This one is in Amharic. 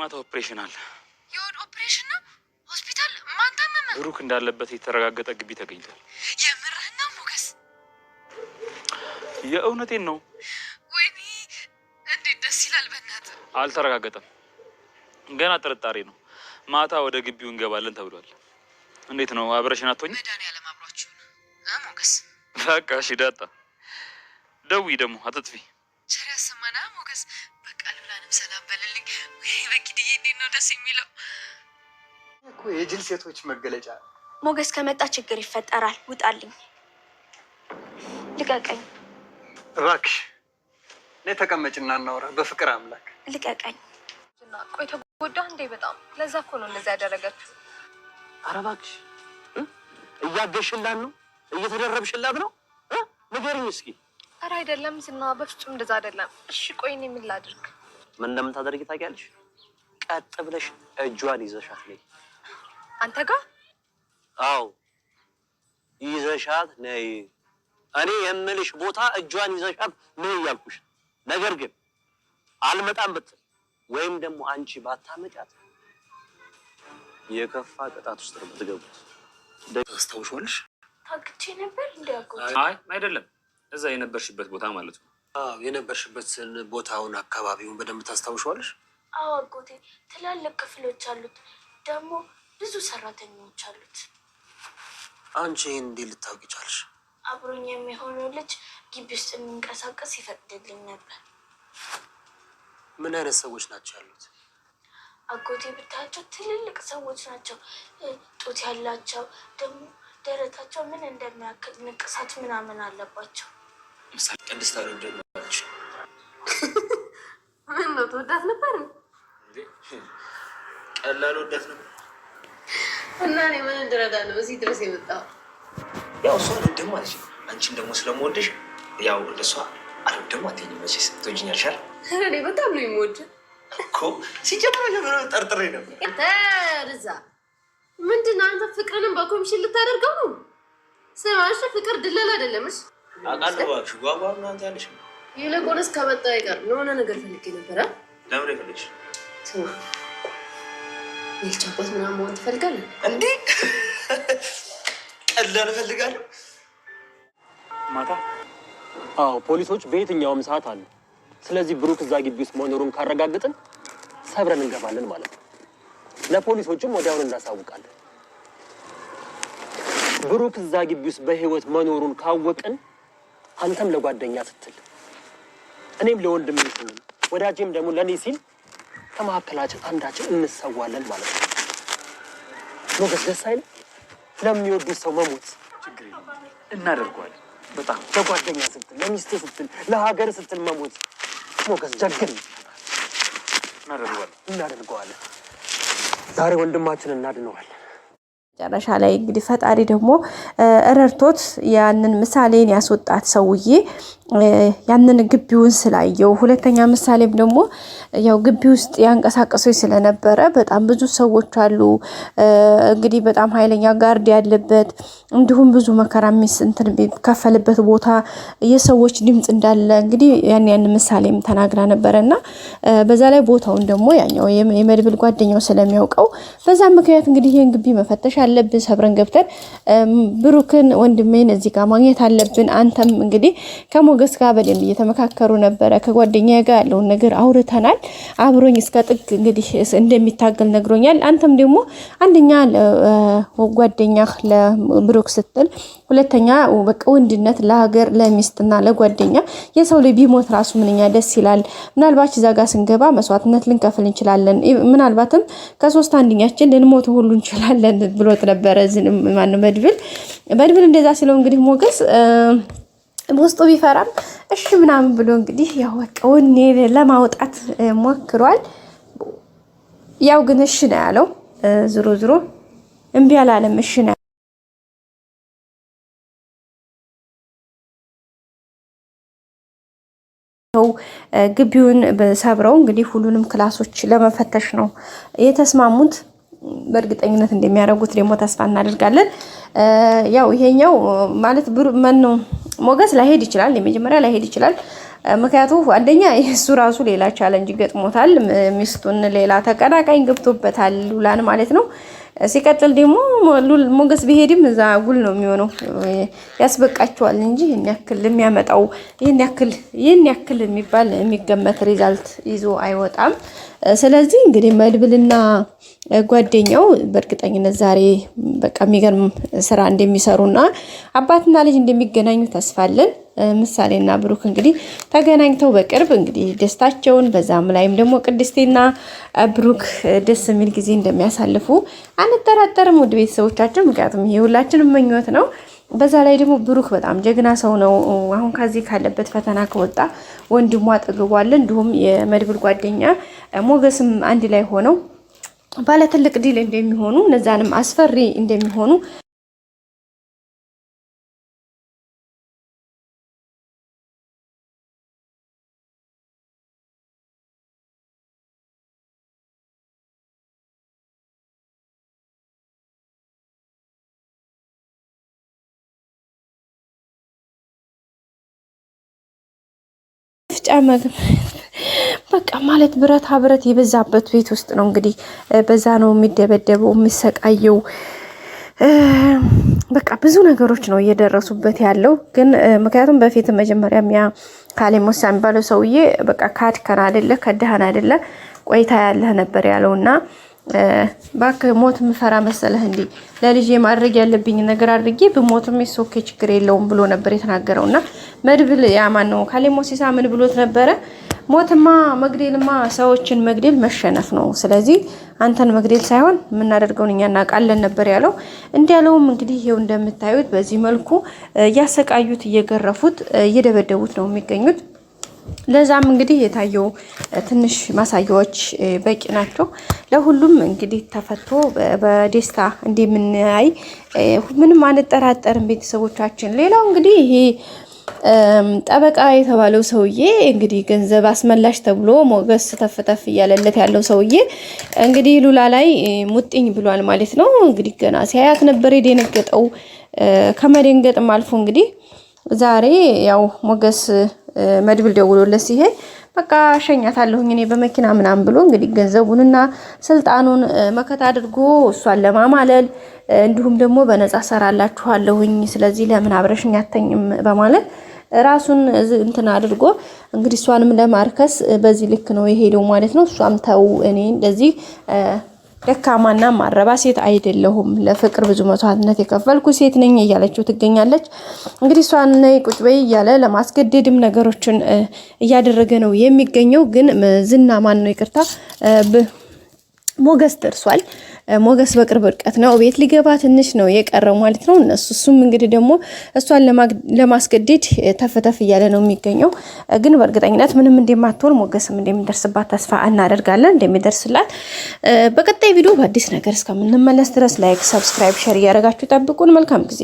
ማታ ኦፕሬሽን አለ። የሆነ ኦፕሬሽን ነው? ሆስፒታል? ማን ታመመ? ብሩክ እንዳለበት የተረጋገጠ ግቢ ተገኝቷል። የምርህን ነው ሞገስ? የእውነቴን ነው። ወይኔ እንዴት ደስ ይላል። በእናትህ አልተረጋገጠም፣ ገና ጥርጣሬ ነው። ማታ ወደ ግቢው እንገባለን ተብሏል። እንዴት ነው አብረሽን አትሆኝ? መድኃኒዓለም አብሯችሁ ሞገስ። በቃ እሺ ዳጣ፣ ደውይ ደግሞ አትጥፊ። ቸር ያሰማና ሞገስ። በቃ ልብላንም ሰላም በልልኝ። ወይ በኪድዬ እንዴት ነው ደስ የሚለው እኮ የጅል ሴቶች መገለጫ። ሞገስ ከመጣ ችግር ይፈጠራል። ውጣልኝ፣ ልቀቀኝ እባክሽ። ነይ ተቀመጭና እናውራ። በፍቅር አምላክ ልቀቀኝ። ቆይ ተጎዳ እንዴ? በጣም ለዛ እኮ ነው እንደዛ ያደረገችው። ኧረ እባክሽ እያገሽላት ነው? እየተደረብሽላት ነው? ንገሪኝ እስኪ። ኧረ አይደለም ዝና፣ በፍጹም እንደዛ አይደለም። እሺ ቆይ እኔ ምን ላድርግ? ምን እንደምታደርጊ ታውቂያለሽ? ቀጥ ብለሽ እጇን ይዘሻት ነይ። አንተ ጋር? አዎ ይዘሻት ነይ። እኔ የምልሽ ቦታ እጇን ይዘሻት ነይ እያልኩሽ። ነገር ግን አልመጣም ብትል ወይም ደግሞ አንቺ ባታመጫት የከፋ ቅጣት ውስጥ ነው የምትገቡት። ታስታውሻለሽ? ታግቼ ነበር እንዲያውቁት። አይ አይደለም፣ እዛ የነበርሽበት ቦታ ማለት ነው። አዎ የነበርሽበትን ቦታውን አካባቢውን በደንብ ታስታውሻለሽ? አዎ አጎቴ፣ ትላልቅ ክፍሎች አሉት፣ ደግሞ ብዙ ሰራተኞች አሉት። አንቺ እንዴት ልታውቂ ቻልሽ? አብሮኝ የሚሆነው ልጅ ግቢ ውስጥ እንንቀሳቀስ ይፈቅድልኝ ነበር። ምን አይነት ሰዎች ናቸው ያሉት? አጎቴ ብታያቸው ትልልቅ ሰዎች ናቸው። ጡት ያላቸው፣ ደግሞ ደረታቸው ምን እንደሚያክል ንቅሳት ምናምን አለባቸው። ምሳሌ ቅድስት አልወደድሽ? ምን ነው ተወዳት ነበር እንዴ? ቀላል ወዳት ነበር። እና እኔ ምን እንደረዳ ነው እዚህ ድረስ የመጣው? ያው እሷ አልወድም አለች። አንቺን ደግሞ ስለምወድሽ ያው ለሷ አልወድም አትይኝ። መቼስ ትወጂኛለሽ አይደል? ኧረ እኔ በጣም ነው የምወድህ እኮ። ሲጀምር ጠርጥሬ ነበር። ተርዛ ምንድን ነው አንተ ፍቅርንም በኮሚሽን ልታደርገው ነው? ስማሽ ፍቅር ድለላ አይደለምሽ? አውቃለሁ እባክሽ። ጓጓ ምናምን ያለሽ ነው። ይልቁንስ ከመጣ አይቀር የሆነ ነገር ፈልጌ ነበረ። ለምን የፈለግሽ? ስማ የልጅ አባት ምናምን መሆን ትፈልጋለህ እንዴ? ቀላል እፈልጋለሁ። ማታ? አዎ ፖሊሶች በየትኛውም ሰዓት አሉ። ስለዚህ ብሩክ እዛ ግቢ ውስጥ መኖሩን ካረጋግጥን ሰብረን እንገባለን ማለት ነው። ለፖሊሶችም ወዲያውኑ እናሳውቃለን። ብሩክ እዛ ግቢ ውስጥ በህይወት መኖሩን ካወቅን አንተም ለጓደኛ ስትል እኔም ለወንድሜ ስል ወዳጄም ደግሞ ለኔ ሲል ከመካከላችን አንዳችን እንሰዋለን ማለት ነው። ሞገስ ደስ አይልም? ለሚወዱት ሰው መሞት ችግር የለም እናደርገዋለን። በጣም ለጓደኛ ስትል፣ ለሚስት ስትል፣ ለሀገር ስትል መሞት ሞገስ ጀግን እናደርገዋለን። ዛሬ ወንድማችን እናድነዋለን። መጨረሻ ላይ እንግዲህ ፈጣሪ ደግሞ ረድቶት ያንን ምሳሌን ያስወጣት ሰውዬ ያንን ግቢውን ስላየው፣ ሁለተኛ ምሳሌም ደግሞ ያው ግቢ ውስጥ ያንቀሳቀሰው ስለነበረ በጣም ብዙ ሰዎች አሉ። እንግዲህ በጣም ኃይለኛ ጋርድ ያለበት እንዲሁም ብዙ መከራ እንትን የሚከፈልበት ቦታ የሰዎች ድምጽ እንዳለ እንግዲህ ያን ምሳሌም ተናግራ ነበርና በዛ ላይ ቦታውን ደግሞ ያኛው የመድብል ጓደኛው ስለሚያውቀው በዛ ምክንያት እንግዲህ ይሄን ግቢ መፈተሽ አለብን፣ ሰብረን ገብተን ብሩክን ወንድሜን እዚህ ጋር ማግኘት አለብን። አንተም እንግዲህ ከሞገስ ጋር በደንብ እየተመካከሩ ነበረ። ከጓደኛዬ ጋር ያለውን ነገር አውርተናል። አብሮኝ እስከ ጥግ እንግዲህ እንደሚታገል ነግሮኛል። አንተም ደግሞ አንደኛ ለጓደኛህ ለብሩክ ስትል፣ ሁለተኛ በቃ ወንድነት ለሀገር ለሚስትና ለጓደኛ የሰው ልጅ ቢሞት ራሱ ምንኛ ደስ ይላል። ምናልባት እዛ ጋር ስንገባ መስዋዕትነት ልንከፍል እንችላለን። ምናልባትም ከሶስት አንደኛችን ልንሞት ሁሉ እንችላለን ብሎት ነበረ። ማን መድብል እንደዛ ሲለው እንግዲህ ሞገስ በውስጡ ቢፈራም እሺ ምናምን ብሎ እንግዲህ ያው በቃ ወኔ ለማውጣት ሞክሯል። ያው ግን እሺ ነው ያለው። ዝሮ እምቢ አላለም። እሺ ነው ግቢውን በሰብረው እንግዲህ ሁሉንም ክላሶች ለመፈተሽ ነው የተስማሙት። በእርግጠኝነት እንደሚያደርጉት ደግሞ ተስፋ እናደርጋለን። ያው ይሄኛው ማለት ማን ነው ሞገስ ላይሄድ ይችላል፣ የመጀመሪያ ላይሄድ ይችላል። ምክንያቱም አንደኛ እሱ ራሱ ሌላ ቻሌንጅ ገጥሞታል። ሚስቱን ሌላ ተቀናቃኝ ገብቶበታል ሉላን ማለት ነው። ሲቀጥል ደግሞ ሞገስ ቢሄድም እዛ ጉል ነው የሚሆነው። ያስበቃቸዋል እንጂ ይሄን ያክል የሚያመጣው ይሄን ያክል የሚባል የሚገመት ሪዛልት ይዞ አይወጣም። ስለዚህ እንግዲህ መድብልና ጓደኛው በእርግጠኝነት ዛሬ በቃ የሚገርም ስራ እንደሚሰሩና አባትና ልጅ እንደሚገናኙ ተስፋለን። ምሳሌና ብሩክ እንግዲህ ተገናኝተው በቅርብ እንግዲህ ደስታቸውን በዛም ላይም ደግሞ ቅድስቴና ብሩክ ደስ የሚል ጊዜ እንደሚያሳልፉ አንጠራጠርም ውድ ቤተሰቦቻችን። ምክንያቱም ይሄ ሁላችንም ምኞት ነው። በዛ ላይ ደግሞ ብሩክ በጣም ጀግና ሰው ነው። አሁን ከዚህ ካለበት ፈተና ከወጣ ወንድሙ አጠገቡ አለ። እንዲሁም የመድብል ጓደኛ ሞገስም አንድ ላይ ሆነው ባለ ትልቅ ዲል እንደሚሆኑ እነዛንም አስፈሪ እንደሚሆኑ በቃ ማለት ብረታ ብረት የበዛበት ቤት ውስጥ ነው እንግዲህ በዛ ነው የሚደበደበው የሚሰቃየው። በቃ ብዙ ነገሮች ነው እየደረሱበት ያለው። ግን ምክንያቱም በፊት መጀመሪያ ያ ካሌብ ሞሳ የሚባለው ሰውዬ በቃ ካድከን አይደለ ከደሃን አይደለ ቆይታ ያለህ ነበር ያለውና ባክ ሞት ምፈራ መሰለህ እንዴ ለልጄ ማድረግ ያለብኝ ነገር አድርጌ በሞትም ይሶከ ችግር የለውም ብሎ ነበር የተናገረውና መድብል ያማን ነው ካሌብ ሞሲሳ ምን ብሎት ነበረ? ሞትማ መግደልማ ሰዎችን መግደል መሸነፍ ነው። ስለዚህ አንተን መግደል ሳይሆን የምናደርገውን እኛ እናውቃለን ነበር ያለው። እንዲያለውም እንግዲህ ይሄው እንደምታዩት በዚህ መልኩ እያሰቃዩት እየገረፉት እየደበደቡት ነው የሚገኙት። ለዛም እንግዲህ የታየው ትንሽ ማሳያዎች በቂ ናቸው። ለሁሉም እንግዲህ ተፈቶ በደስታ እንደምናይ ምንም አንጠራጠርም ቤተሰቦቻችን። ሌላው እንግዲህ ይሄ ጠበቃ የተባለው ሰውዬ እንግዲህ ገንዘብ አስመላሽ ተብሎ ሞገስ ተፍተፍ እያለለት ያለው ሰውዬ እንግዲህ ሉላ ላይ ሙጥኝ ብሏል ማለት ነው። እንግዲህ ገና ሲያያት ነበር የደነገጠው። ከመደንገጥም አልፎ እንግዲህ ዛሬ ያው ሞገስ መድብል ደውሎለት ሲሄድ በቃ ሸኛታለሁኝ እኔ በመኪና ምናምን ብሎ እንግዲህ ገንዘቡንና ስልጣኑን መከታ አድርጎ እሷን ለማማለል እንዲሁም ደግሞ በነፃ ሰራላችኋለሁኝ ስለዚህ ለምን አብረሽኝ አተኝም በማለት ራሱን እንትን አድርጎ እንግዲህ እሷንም ለማርከስ በዚህ ልክ ነው የሄደው ማለት ነው። እሷም ተው እኔ እንደዚህ ደካማና ማረባ ሴት አይደለሁም ለፍቅር ብዙ መስዋዕትነት የከፈልኩ ሴት ነኝ እያለችው ትገኛለች። እንግዲህ እሷን ነይ ቁጭ በይ እያለ ለማስገደድም ነገሮችን እያደረገ ነው የሚገኘው። ግን ዝና ማን ነው ይቅርታ ሞገስ ደርሷል። ሞገስ በቅርብ ርቀት ነው ቤት ሊገባ ትንሽ ነው የቀረው ማለት ነው። እሱም እንግዲህ ደግሞ እሷን ለማስገደድ ተፈተፍ እያለ ነው የሚገኘው። ግን በእርግጠኝነት ምንም እንደማትሆን ሞገስም እንደሚደርስባት ተስፋ እናደርጋለን እንደሚደርስላት። በቀጣይ ቪዲዮ በአዲስ ነገር እስከምንመለስ ድረስ ላይክ፣ ሰብስክራይብ፣ ሼር እያደረጋችሁ ጠብቁን። መልካም ጊዜ